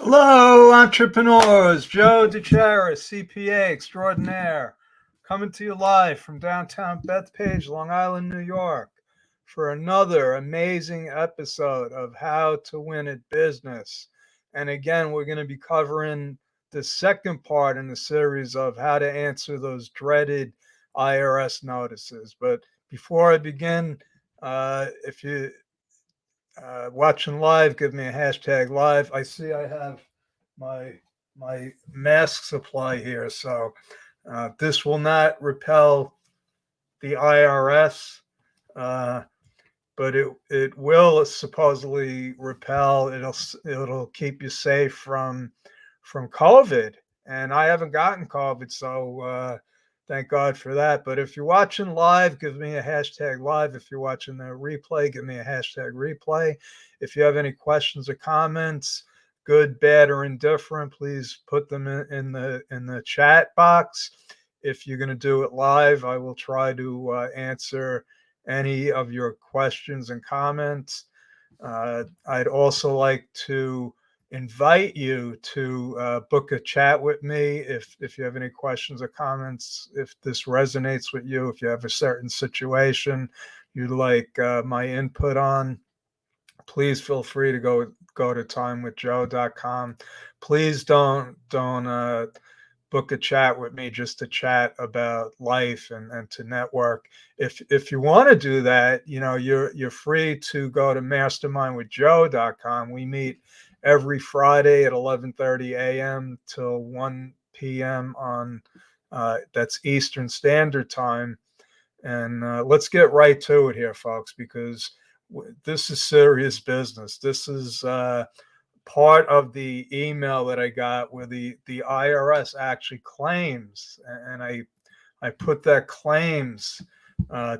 Hello, entrepreneurs. Joe DeChara, CPA extraordinaire, coming to you live from downtown Bethpage, Long Island, New York, for another amazing episode of How to Win at Business. And again, we're going to be covering the second part in the series of how to answer those dreaded IRS notices. But before I begin, if you watching live, give me a hashtag live. I see I have my my mask supply here, so this will not repel the IRS, uh, but it will supposedly repel. It'll keep you safe from COVID, and I haven't gotten COVID, so thank God for that. But if you're watching live, give me a hashtag live. If you're watching the replay, give me a hashtag replay. If you have any questions or comments, good, bad, or indifferent, please put them in the chat box. If you're going to do it live, I will try to answer any of your questions and comments. I'd also like to invite you to book a chat with me if you have any questions or comments, if this resonates with you, if you have a certain situation you'd like my input on. Please feel free to go to timewithjoe.com. Please don't book a chat with me just to chat about life and to network. If you want to do that, you're free to go to mastermindwithjoe.com. We meet every Friday at 11:30 a.m. till 1 p.m. on that's Eastern Standard Time. And let's get right to it here, folks, because this is serious business. This is part of the email that I got where the IRS actually claims, and I put that claims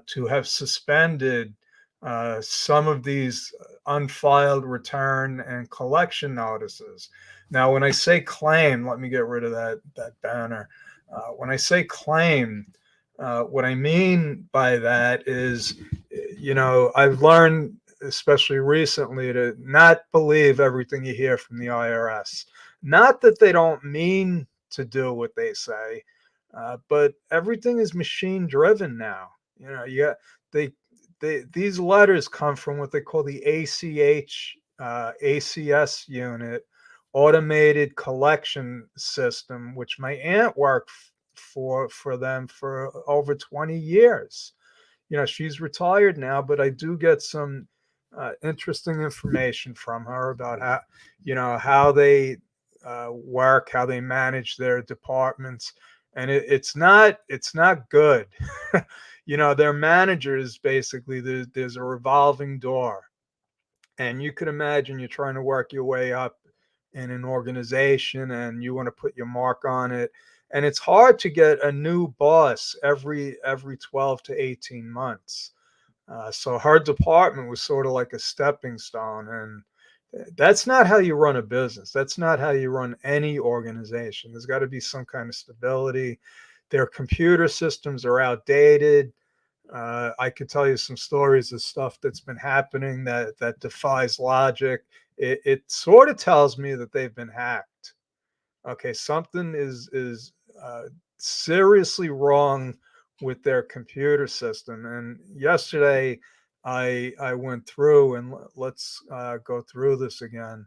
to have suspended some of these unfiled return and collection notices. Now, when I say claim, let me get rid of that banner. When I say claim, what I mean by that is, I've learned, especially recently, to not believe everything you hear from the IRS. Not that they don't mean to do what they say, but everything is machine driven now. They these letters come from what they call the ACS unit, automated collection system, which my aunt worked for them for over 20 years. She's retired now, but I do get some interesting information from her about how they work, how they manage their departments, and it's not good. Their managers, basically, there's a revolving door, and you could imagine you're trying to work your way up in an organization and you want to put your mark on it, and it's hard to get a new boss every 12 to 18 months. So her department was sort of like a stepping stone, and that's not how you run a business. That's not how you run any organization. There's got to be some kind of stability. Their computer systems are outdated. I could tell you some stories of stuff that's been happening that defies logic. It sort of tells me that they've been hacked. Okay, something is seriously wrong with their computer system. And yesterday, I went through, and let's go through this again.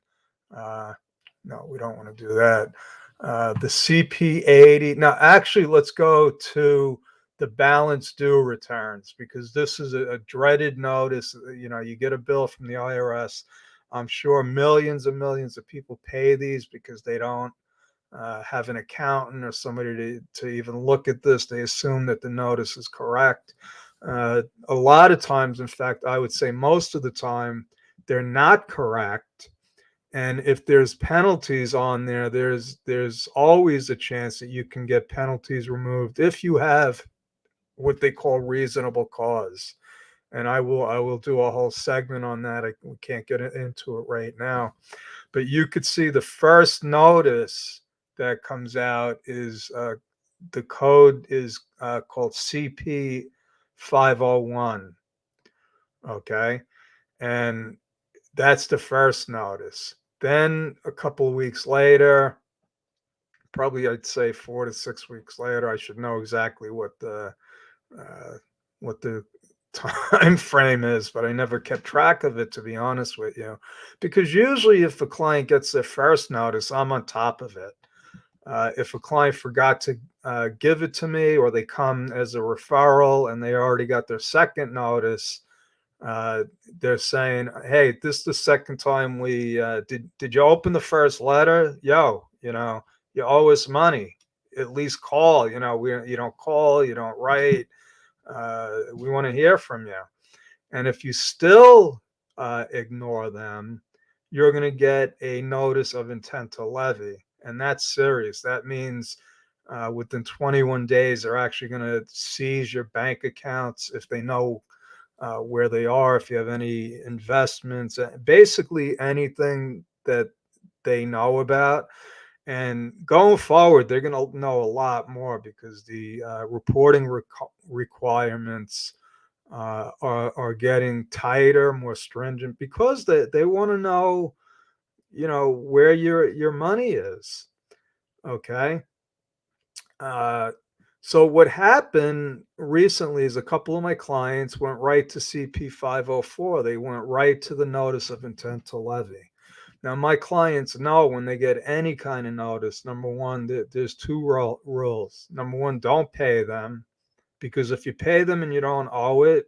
Uh, no, we don't want to do that. The CP80. Now, actually, let's go to the balance due returns, because this is a dreaded notice. You get a bill from the IRS. I'm sure millions and millions of people pay these because they don't have an accountant or somebody to even look at this. They assume that the notice is correct. A lot of times, in fact, I would say most of the time, they're not correct. And if there's penalties on there, there's always a chance that you can get penalties removed if you have what they call reasonable cause. And I will do a whole segment on that. We can't get into it right now, but you could see the first notice that comes out is the code is called CP 501. Okay, and that's the first notice. Then a couple of weeks later, probably I'd say 4 to 6 weeks later, I should know exactly uh, what the time frame is, but I never kept track of it, to be honest with you, because usually if a client gets their first notice, I'm on top of it. If a client forgot to give it to me, or they come as a referral and they already got their second notice, uh, they're saying, "Hey, this is the second time we did you open the first letter? Yo, you owe us money. At least call. You don't call, you don't write. We want to hear from you." And if you still ignore them, you're going to get a notice of intent to levy. And that's serious. That means within 21 days, they're actually going to seize your bank accounts if they know where they are, if you have any investments, basically anything that they know about. And going forward, they're going to know a lot more because the reporting requirements are getting tighter, more stringent, because they want to know, where your money is. Okay. Uh, so what happened recently is a couple of my clients went right to CP 504. They went right to the notice of intent to levy. Now, my clients know when they get any kind of notice, number one, there's two rules. Number one, don't pay them, because if you pay them and you don't owe it,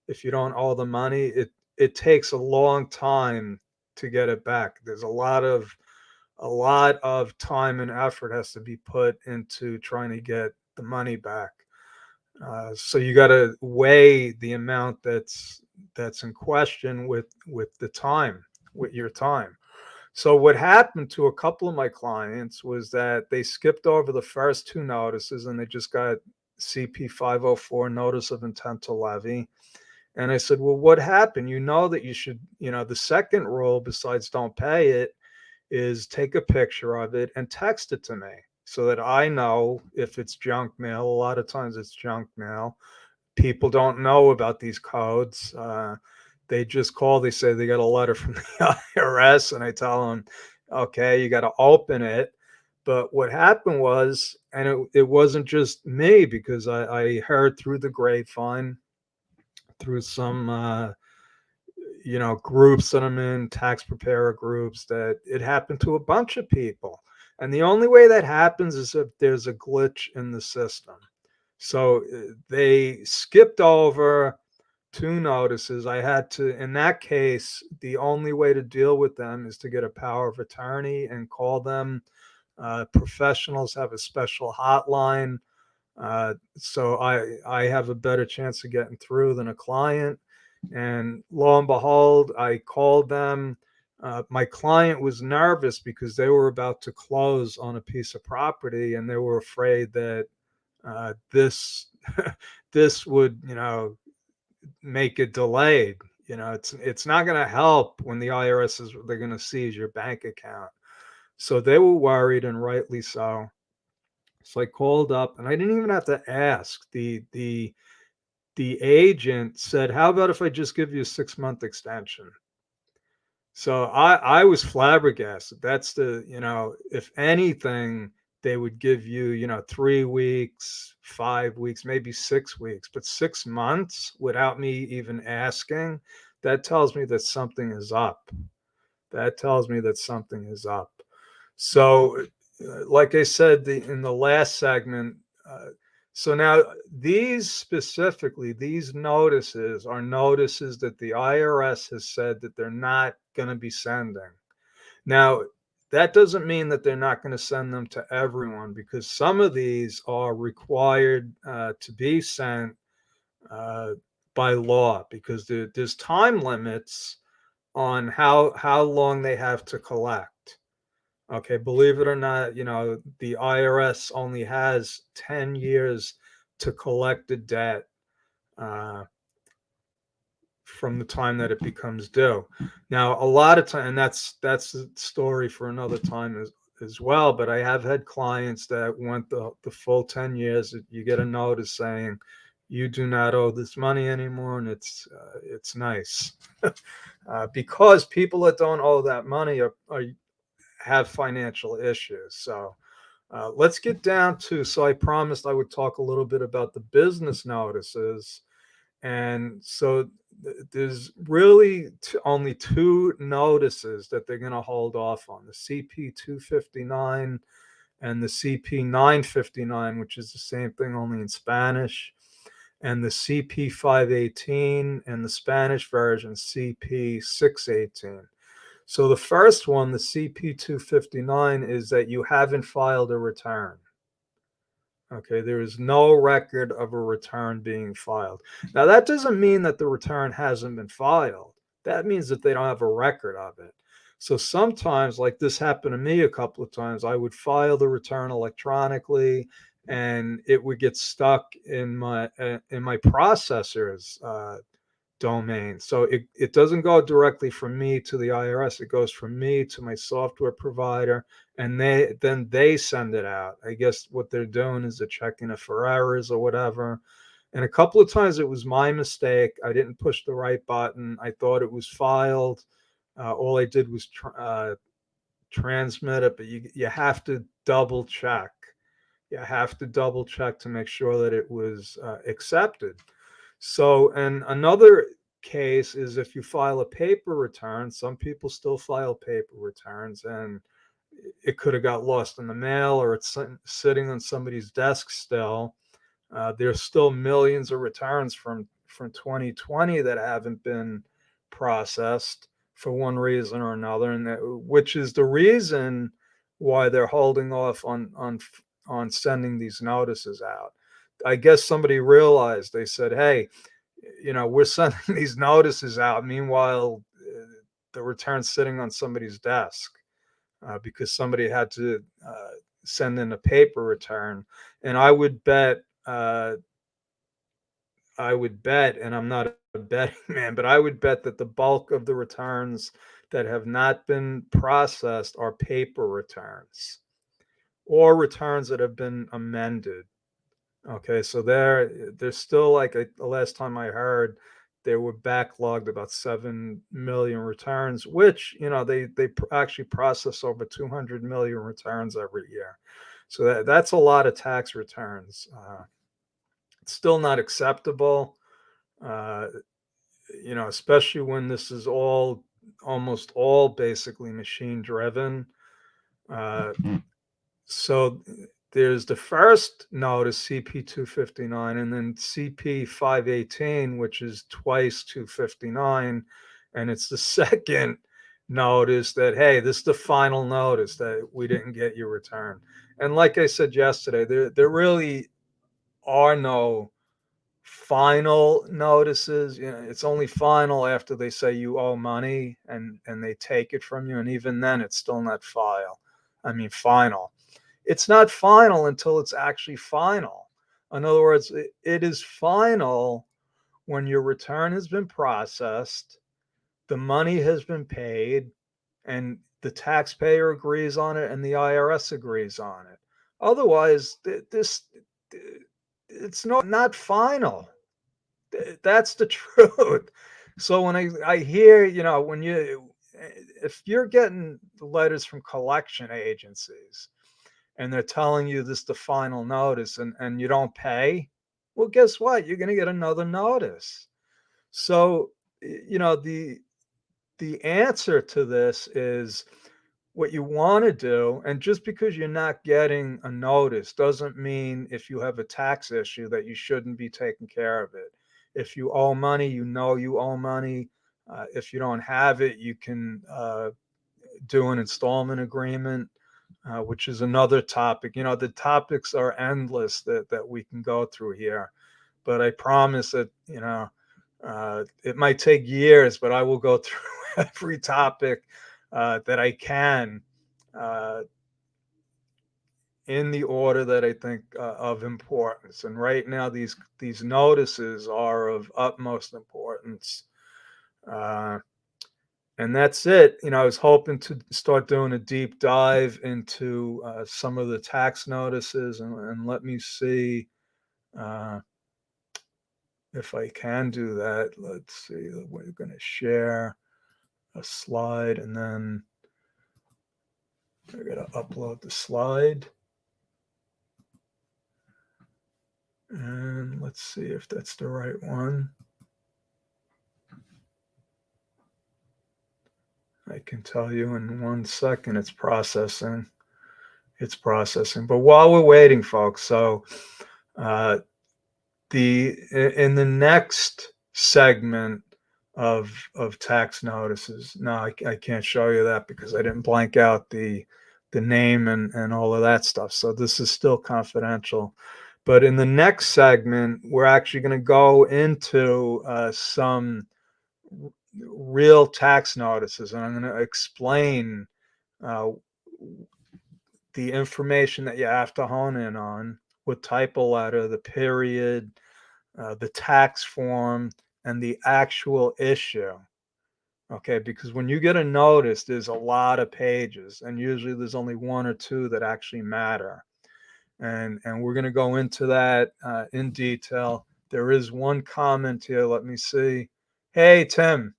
if you don't owe the money, it takes a long time to get it back. There's a lot of time and effort has to be put into trying to get the money back. So you got to weigh the amount that's in question with the time, with your time. So what happened to a couple of my clients was that they skipped over the first two notices and they just got CP 504, notice of intent to levy. And I said, well, what happened? You know that you should, the second rule besides don't pay it is take a picture of it and text it to me so that I know if it's junk mail. A lot of times it's junk mail. People don't know about these codes. They just call, they say they got a letter from the IRS, and I tell them, okay, you got to open it. But what happened was, and it wasn't just me, because I heard through the grapevine, through some groups that I'm in, tax preparer groups, that it happened to a bunch of people. And the only way that happens is if there's a glitch in the system. So they skipped over two notices. I had to, in that case, the only way to deal with them is to get a power of attorney and call them. Professionals have a special hotline. So I have a better chance of getting through than a client. And lo and behold, I called them. My client was nervous because they were about to close on a piece of property, and they were afraid that this this would make it delayed. It's not going to help when the IRS is they're going to seize your bank account. So they were worried, and rightly so. So I called up, and I didn't even have to ask. The agent said, "How about if I just give you a 6-month extension?" So I was flabbergasted. That's if anything, they would give you, 3 weeks, 5 weeks, maybe 6 weeks, but 6 months without me even asking, that tells me that something is up. That tells me that something is up. So, like I said in the last segment, so now these notices are notices that the IRS has said that they're not going to be sending. Now, that doesn't mean that they're not going to send them to everyone, because some of these are required to be sent uh, by law, because there's time limits on how long they have to collect. Okay, believe it or not, the IRS only has 10 years to collect the debt uh, from the time that it becomes due. Now, a lot of time, and that's a story for another time as well. But I have had clients that went the full 10 years. You get a notice saying you do not owe this money anymore, and it's nice. Because people that don't owe that money have financial issues. So let's get down to. So I promised I would talk a little bit about the business notices, and so there's really only two notices that they're going to hold off on: the CP 259 and the CP 959, which is the same thing only in Spanish, and the CP 518 and the Spanish version CP 618. So the first one, the CP 259, is that you haven't filed a return. Okay, there is no record of a return being filed. Now, that doesn't mean that the return hasn't been filed. That means that they don't have a record of it. So sometimes, like this happened to me a couple of times, I would file the return electronically, and it would get stuck in my processor's domain. So it doesn't go directly from me to the IRS. It goes from me to my software provider, and they send it out. I guess what they're doing is they're checking it for errors or whatever. And a couple of times it was my mistake. I didn't push the right button. I thought it was filed. All I did was transmit it, but you have to double check. You have to double check to make sure that it was accepted. So, and another case is if you file a paper return. Some people still file paper returns, and it could have got lost in the mail, or it's sitting on somebody's desk still. There's still millions of returns from 2020 that haven't been processed for one reason or another, and which is the reason why they're holding off on sending these notices out. I guess somebody realized. They said, "Hey, we're sending these notices out. Meanwhile, the return's sitting on somebody's desk because somebody had to send in a paper return." And I would bet, and I'm not a betting man, but I would bet that the bulk of the returns that have not been processed are paper returns or returns that have been amended. Okay, so there's still, like, the last time I heard, they were backlogged about 7 million returns, which, they actually process over 200 million returns every year. So that's a lot of tax returns. It's still not acceptable, uh, especially when this is almost all basically machine driven. Uh, so there's the first notice, CP 259, and then CP 518, which is twice 259. And it's the second notice that, hey, this is the final notice that we didn't get your return. And like I said yesterday, there really are no final notices. It's only final after they say you owe money, and they take it from you. And even then, it's still not final. It's not final until it's actually final. In other words, it is final when your return has been processed, the money has been paid, and the taxpayer agrees on it and the IRS agrees on it. Otherwise, it's not final. That's the truth. So when I hear, if you're getting letters from collection agencies and they're telling you this is the final notice, and you don't pay, well, guess what? You're going to get another notice. So, the answer to this is what you want to do. And just because you're not getting a notice doesn't mean, if you have a tax issue, that you shouldn't be taking care of it. If you owe money, you owe money. If you don't have it, you can do an installment agreement, which is another topic. The topics are endless that we can go through here. But I promise that, it might take years, but I will go through every topic that I can uh, in the order that I think of importance. And right now, these notices are of utmost importance. Uh, and that's it. I was hoping to start doing a deep dive into some of the tax notices, and let me see. Uh, if I can do that, let's see, we're going to share a slide and then I got to upload the slide. And let's see if that's the right one. I can tell you in 1 second it's processing. It's processing. But while we're waiting, folks, so uh, in the next segment of tax notices. Now I can't show you that because I didn't blank out the name and all of that stuff. So this is still confidential. But in the next segment, we're actually going to go into some real tax notices, and I'm going to explain uh, the information that you have to hone in on, what type of letter, the period, the tax form, and the actual issue. Okay, because when you get a notice, there's a lot of pages, and usually there's only one or two that actually matter. And we're going to go into that in detail. There is one comment here. Let me see. Hey, Tim.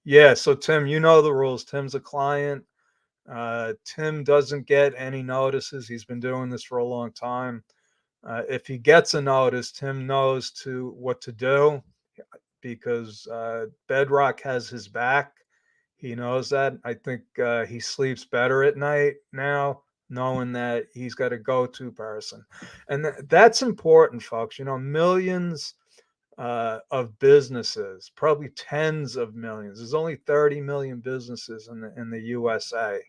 Yeah, so Tim, you know the rules. Tim's a client. Tim doesn't get any notices. He's been doing this for a long time. If he gets a notice, Tim knows what to do because Bedrock has his back. He knows that. I think he sleeps better at night now, knowing that he's got a go-to person, and that's important, folks. You know, millions of businesses, probably tens of millions. There's only 30 million businesses in the USA,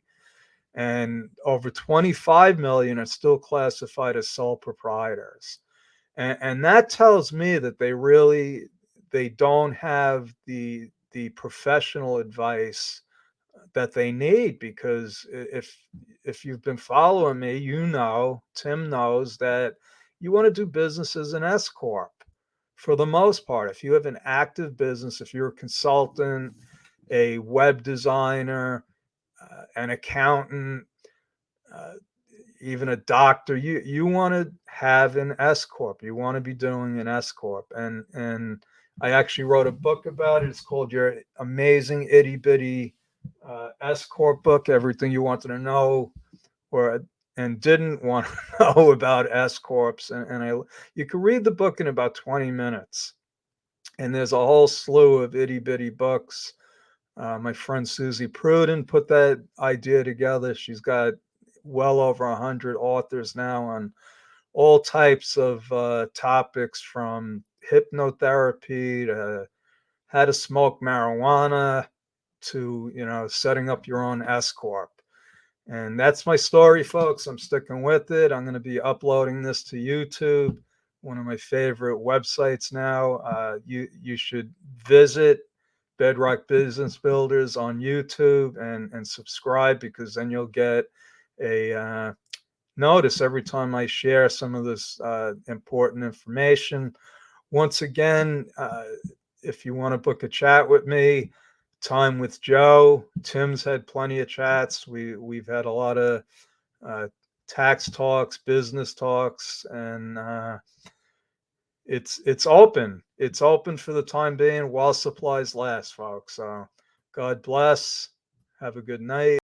and over 25 million are still classified as sole proprietors. And that tells me that they don't have the professional advice that they need, because if you've been following me, you know, Tim knows that you want to do business as an S corp for the most part. If you have an active business, if you're a consultant, a web designer, an accountant, uh, even a doctor, you want to have an S corp. You want to be doing an S corp, and I actually wrote a book about it. It's called Your Amazing Itty Bitty S corp book. Everything you wanted to know or and didn't want to know about S corps, and you can read the book in about 20 minutes. And there's a whole slew of itty bitty books. My friend Susie Pruden put that idea together. She's got well over 100 authors now on all types of topics, from hypnotherapy to how to smoke marijuana to, you know, setting up your own S corp. And that's my story, folks. I'm sticking with it. I'm going to be uploading this to YouTube, one of my favorite websites now. You should visit Bedrock Business Builders on YouTube and subscribe, because then you'll get a notice every time I share some of this important information. Once again, if you want to book a chat with me, Time with Joe. Tim's had plenty of chats. We've had a lot of uh, tax talks, business talks, and it's open. It's open for the time being while supplies last, folks. So God bless. Have a good night.